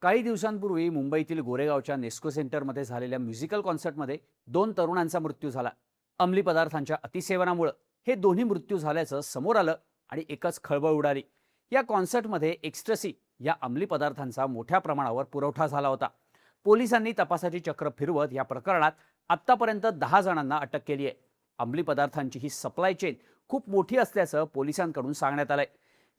काही दिवसांपूर्वी मुंबईतील गोरेगावच्या नेस्को सेंटरमध्ये झालेल्या म्युझिकल कॉन्सर्टमध्ये दोन तरुणांचा मृत्यू झाला. अंमली पदार्थांच्या अतिसेवनामुळे हे दोन्ही मृत्यू झाल्याचं समोर आलं आणि एकच खळबळ उडाली. या कॉन्सर्टमध्ये एक्स्ट्रसी या अंमली पदार्थांचा मोठ्या प्रमाणावर पुरवठा झाला होता. पोलिसांनी तपासाची चक्र फिरवत या प्रकरणात आत्तापर्यंत 10 जणांना अटक केली आहे. अंमली पदार्थांची ही सप्लाय चेन खूप मोठी असल्याचं पोलिसांकडून सांगण्यात आलंय.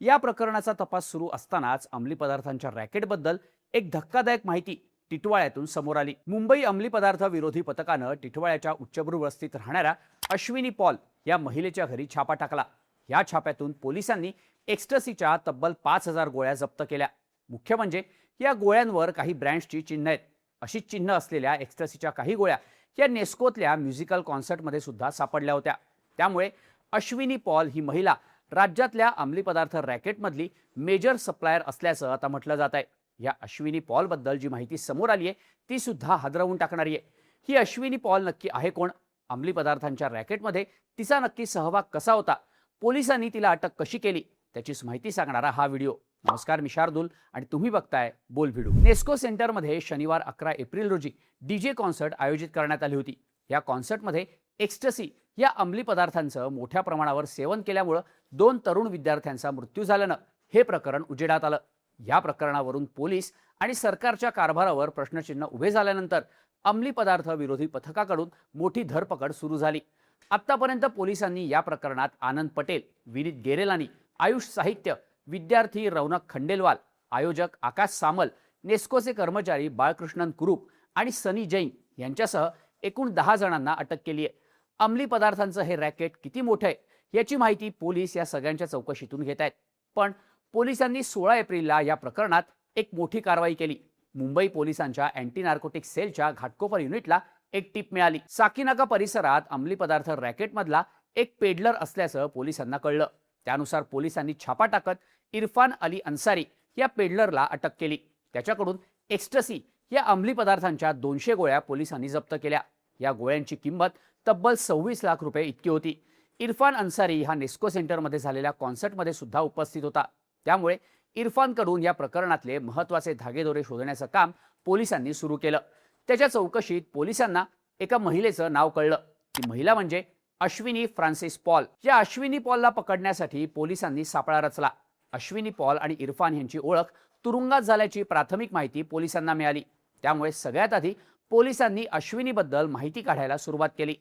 या प्रकरणाचा तपास सुरू असतानाच अंमली पदार्थांच्या रॅकेटबद्दल एक धक्कादायक माहिती टिटवाळ्यातून समोर आली. मुंबई अंमली पदार्थ विरोधी पथकानं टिटवाळ्याच्या उच्चभ्रू वस्तीत राहणाऱ्या अश्विनी पॉल या महिलेच्या घरी छापा टाकला. या छाप्यातून पोलिसांनी एक्स्ट्रसीच्या तब्बल 5,000 गोळ्या जप्त केल्या. मुख्य म्हणजे या गोळ्यांवर काही ब्रँड्सची चिन्ह आहेत. अशी चिन्ह असलेल्या एक्स्ट्रसीच्या काही गोळ्या या नेस्कोतल्या म्युझिकल कॉन्सर्टमध्ये सुद्धा सापडल्या होत्या. त्यामुळे अश्विनी पॉल ही महिला राज्यातल्या अंमली पदार्थ रॅकेटमधली मेजर सप्लायर असल्याचं आता म्हटलं जात आहे. या अश्विनी पॉलबद्दल जी माहिती समोर आली आहे ती सुद्धा हादरवून टाकणारी आहे. ही अश्विनी पॉल नक्की आहे कोण? अंमली पदार्थांच्या रॅकेटमध्ये तिचा नक्की सहभाग कसा होता? पोलिसांनी तिला अटक कशी केली? त्याचीच माहिती सांगणारा हा व्हिडिओ. नमस्कार, मी शार्दूल आणि तुम्ही बघताय बोल व्हिडिओ. नेस्को सेंटरमध्ये शनिवार 11 एप्रिल रोजी डीजे कॉन्सर्ट आयोजित करण्यात आली होती. या कॉन्सर्टमध्ये एक्स्ट्रसी या अंमली पदार्थांचं मोठ्या प्रमाणावर सेवन केल्यामुळे दोन तरुण विद्यार्थ्यांचा मृत्यू झाल्यानं हे प्रकरण उजेडात आलं. या प्रकरणावरून पोलीस आणि सरकारच्या कारभारावर प्रश्नचिन्ह उभे झाल्यानंतर अंमली पदार्थ विरोधी पथकाकडून मोठी धरपकड सुरू झाली. आतापर्यंत पोलिसांनी या प्रकरणात आनंद पटेल, विनीत गेरेलानी, आयुष साहित्य, विद्यार्थी रौनक खंडेलवाल, आयोजक आकाश सामल, नेस्कोचे कर्मचारी बाळकृष्णन कुरूप आणि सनी जैन यांच्यासह एकूण 10 जणांना अटक केली आहे. अंमली पदार्थांचं हे रॅकेट किती मोठं आहे याची माहिती पोलीस या सगळ्यांच्या चौकशीतून घेत आहेत. पण पोलिसांनी 16 एप्रिलला या प्रकरणात एक मोठी कारवाई केली. मुंबई पोलिसांच्या अँटी नार्कोटिक्स सेलच्या घाटकोपर युनिटला एक टीप मिळाली. साकीनाका परिसरात अंमली पदार्थ रॅकेटमधला एक पेडलर असल्याचं पोलिसांना कळलं. त्यानुसार पोलिसांनी छापा टाकत इरफान अली अन्सारी या पेडलरला अटक केली. त्याच्याकडून एक्स्ट्रसी या अंमली पदार्थांच्या 200 गोळ्या पोलिसांनी जप्त केल्या. या गोळ्यांची किंमत तब्बल 26 लाख रुपये इतकी होती. इरफान अन्सारी हा नेस्को सेंटरमध्ये झालेल्या कॉन्सर्टमध्ये सुद्धा उपस्थित होता. त्यामुळे इरफानकडून या प्रकरणातले महत्त्वाचे धागेदोरे शोधण्याचं काम पोलिसांनी सुरू केलं. त्याच्या चौकशीत पोलिसांना एका महिलेचं नाव कळलं. ती महिला म्हणजे अश्विनी फ्रान्सिस पॉल. या अश्विनी पॉलला पकडण्यासाठी पोलिसांनी सापळा रचला. अश्विनी पॉल आणि इरफान यांची ओळख तुरुंगात झाल्याची प्राथमिक माहिती पोलिसांना मिळाली. त्यामुळे सगळ्यात आधी पोलिसांनी अश्विनीबद्दल माहिती काढायला सुरुवात केली.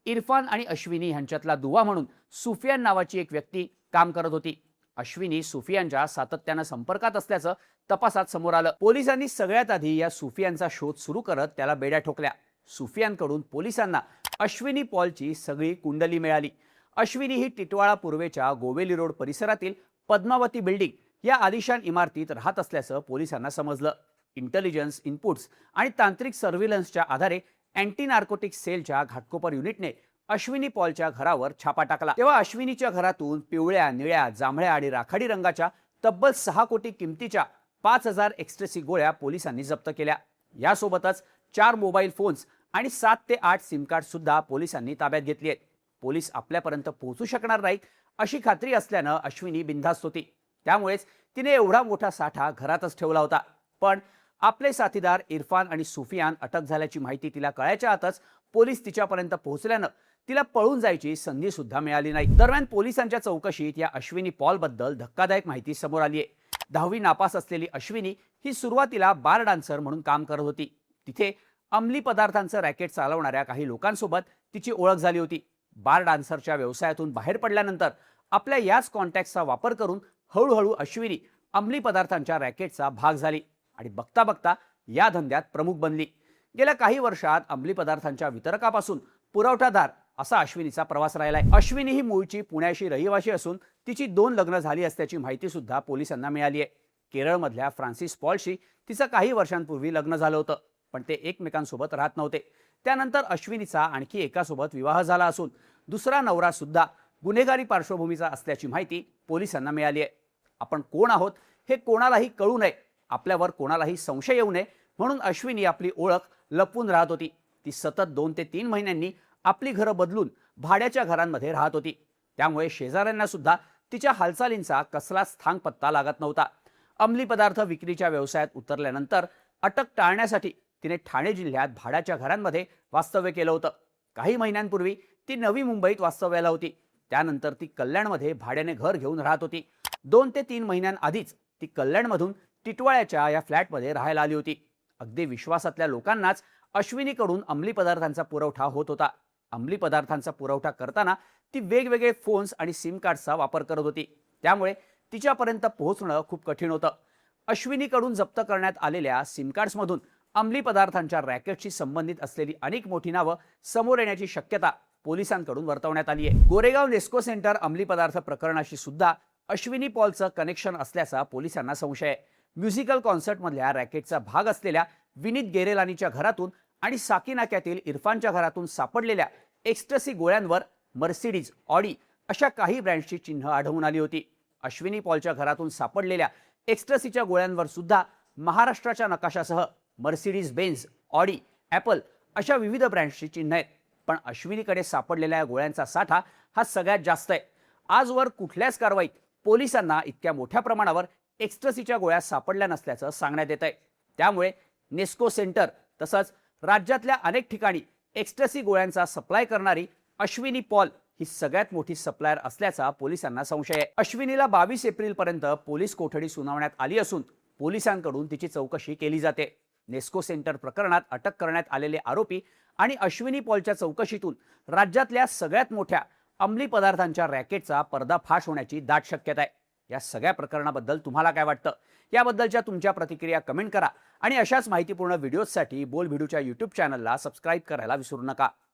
इरफान आणि अश्विनी यांच्यातला दुवा म्हणून सुफियान नावाची एक व्यक्ती काम करत होती. अश्विनी सुफियानच्या सातत्यानं संपर्कात असल्याचं तपासात समोर आलं. पोलिसांनी सगळ्यात आधी या सुफियानचा शोध सुरू करत त्याला बेड्या ठोकल्या. सुफियानकडून पोलिसांना अश्विनी पॉलची सगळी कुंडली मिळाली. अश्विनी ही टिटवाळा पूर्वेच्या गोवेली रोड परिसरातील पद्मावती बिल्डिंग या आलिशान इमारतीत राहत असल्याचं पोलिसांना समजलं. इंटेलिजन्स इनपुट्स आणि तांत्रिक सर्व्हिलन्सच्या आधारे अँटी नार्कोटिक्स सेलच्या घाटकोपर युनिटने अश्विनी पॉलच्या घरावर छापा टाकला. तेव्हा अश्विनीच्या घरातून पिवळ्या, निळ्या, जांभळ्या आणि राखाडी रंगाच्या तब्बल 6 कोटी किमतीच्या 5,000 एक्स्ट्रसी गोळ्या पोलिसांनी जप्त केल्या. यासोबतच 4 मोबाईल फोन्स आणि 7 ते 8 सिम कार्ड सुद्धा पोलिसांनी ताब्यात घेतली आहेत. पोलीस आपल्यापर्यंत पोहोचू शकणार नाहीत अशी खात्री असल्यानं अश्विनी बिनधास्त होती. त्यामुळेच तिने एवढा मोठा साठा घरातच ठेवला होता. पण आपले साथीदार इरफान आणि सुफियान अटक झाल्याची माहिती तिला कळायच्या आतच पोलीस तिच्यापर्यंत पोहोचल्यानं तिला पळून जायची संधी सुद्धा मिळाली नाही. दरम्यान पोलिसांच्या चौकशीत या अश्विनी पॉलबद्दल धक्कादायक माहिती समोर आली आहे. 10वी नापास असलेली अश्विनी ही सुरुवातीला बार डान्सर म्हणून काम करत होती. तिथे अंमली पदार्थांचं रॅकेट चालवणाऱ्या काही लोकांसोबत तिची ओळख झाली होती. बार डान्सरच्या व्यवसायातून बाहेर पडल्यानंतर आपल्या याच कॉन्टॅक्टचा वापर करून हळूहळू अश्विनी अंमली पदार्थांच्या रॅकेटचा भाग झाली आणि बघता बघता या धंद्यात प्रमुख बनली. गेल्या काही वर्षात अंमली पदार्थांच्या वितरकापासून पुरवठादार असा अश्विनीचा प्रवास राहिलाय. अश्विनी ही मूळची पुण्याची रहिवाशी असून तिची 2 लग्न झाली असल्याची माहिती सुद्धा पोलिसांना मिळाली आहे. केरळमधल्या फ्रान्सिस पॉलशी तिचं काही वर्षांपूर्वी लग्न झालं होतं, पण ते एकमेकांसोबत राहत नव्हते. त्यानंतर अश्विनीचा आणखी एकासोबत विवाह झाला असून दुसरा नवरा सुद्धा गुन्हेगारी पार्श्वभूमीचा असल्याची माहिती पोलिसांना मिळाली आहे. आपण कोण आहोत हे कोणालाही कळू नये, आपल्यावर कोणालाही संशय येऊ नये म्हणून अश्विनी आपली ओळख लपवून राहत होती. ती सतत 2 ते 3 महिन्यांनी आपली घरं बदलून भाड्याच्या घरांमध्ये राहत होती. त्यामुळे शेजाऱ्यांना सुद्धा तिच्या हालचालींचा कसलाच थांगपत्ता लागत नव्हता. अंमली पदार्थ विक्रीच्या व्यवसायात उतरल्यानंतर अटक टाळण्यासाठी तिने ठाणे जिल्ह्यात भाड्याच्या घरांमध्ये वास्तव्य केलं होतं. काही महिन्यांपूर्वी ती नवी मुंबईत वास्तव्याला होती. त्यानंतर ती कल्याणमध्ये भाड्याने घर घेऊन राहत होती. 2 ते 3 महिन्यांआधीच ती कल्याणमधून टिटवाळ्याच्या या फ्लॅटमध्ये राहायला आली होती. अगदी विश्वासातल्या लोकांनाच अश्विनीकडून अंमली पदार्थांचा पुरवठा होत होता. अंमली पदार्थांचा पुरवठा करताना ती वेगवेगळे फोन्स आणि सिम कार्डचा वापर करत होती. त्यामुळे तिच्यापर्यंत पोहोचणं खूप कठीण होतं. अश्विनीकडून जप्त करण्यात आलेल्या सिम कार्ड्समधून अंमली पदार्थांच्या रॅकेटशी संबंधित असलेली अनेक मोठी नावं समोर येण्याची शक्यता पोलिसांकडून वर्तवण्यात आली आहे. गोरेगाव नेस्को सेंटर अंमली पदार्थ प्रकरणाशी सुद्धा अश्विनी पॉलचं कनेक्शन असल्याचा पोलिसांना संशय आहे. म्युझिकल कॉन्सर्टमधल्या रॅकेटचा भाग असलेल्या विनीत गेरेलानीच्या घरातून आणि साकी नाक्यातील इरफानच्या घरातून सापडलेल्या एक्स्ट्रसी गोळ्यांवर मर्सिडीज, ऑडी अशा काही ब्रँड्सची चिन्ह आढळून आली होती. अश्विनी पॉलच्या घरातून सापडलेल्या एक्स्ट्रसीच्या गोळ्यांवर सुद्धा महाराष्ट्राच्या नकाशासह मर्सिडीज बेन्झ, ऑडी, ॲपल अशा विविध ब्रँड्सची चिन्ह आहेत. पण अश्विनीकडे सापडलेल्या गोळ्यांचा साठा हा सगळ्यात जास्त आहे. आजवर कुठल्याच कारवाईत पोलिसांना इतक्या मोठ्या प्रमाणावर एक्स्ट्रसीच्या गोळ्या सापडल्या नसल्याचं सांगण्यात येत आहे. त्यामुळे नेस्को सेंटर तसंच राज्यातल्या अनेक ठिकाणी एक्स्ट्रसी गोळ्यांचा सप्लाय करणारी अश्विनी पॉल ही सगळ्यात मोठी सप्लायर असल्याचा पोलिसांना संशय आहे. अश्विनीला 22 एप्रिलपर्यंत पोलीस कोठडी सुनावण्यात आली असून पोलिसांकडून तिची चौकशी केली जाते. नेस्को सेंटर प्रकरणात अटक करण्यात आलेले आरोपी आणि अश्विनी पॉलच्या चौकशीतून राज्यातल्या सगळ्यात मोठ्या अंमली पदार्थांच्या रॅकेटचा पर्दाफाश होण्याची दाट शक्यता आहे. या सगळ्या प्रकरणाबद्दल तुम्हाला काय वाटतं? याबद्दलच्या तुमच्या प्रतिक्रिया कमेंट करा आणि अशाच माहितीपूर्ण व्हिडिओजसाठी बोलभिडूच्या यूट्यूब चॅनलला सबस्क्राईब करायला विसरू नका.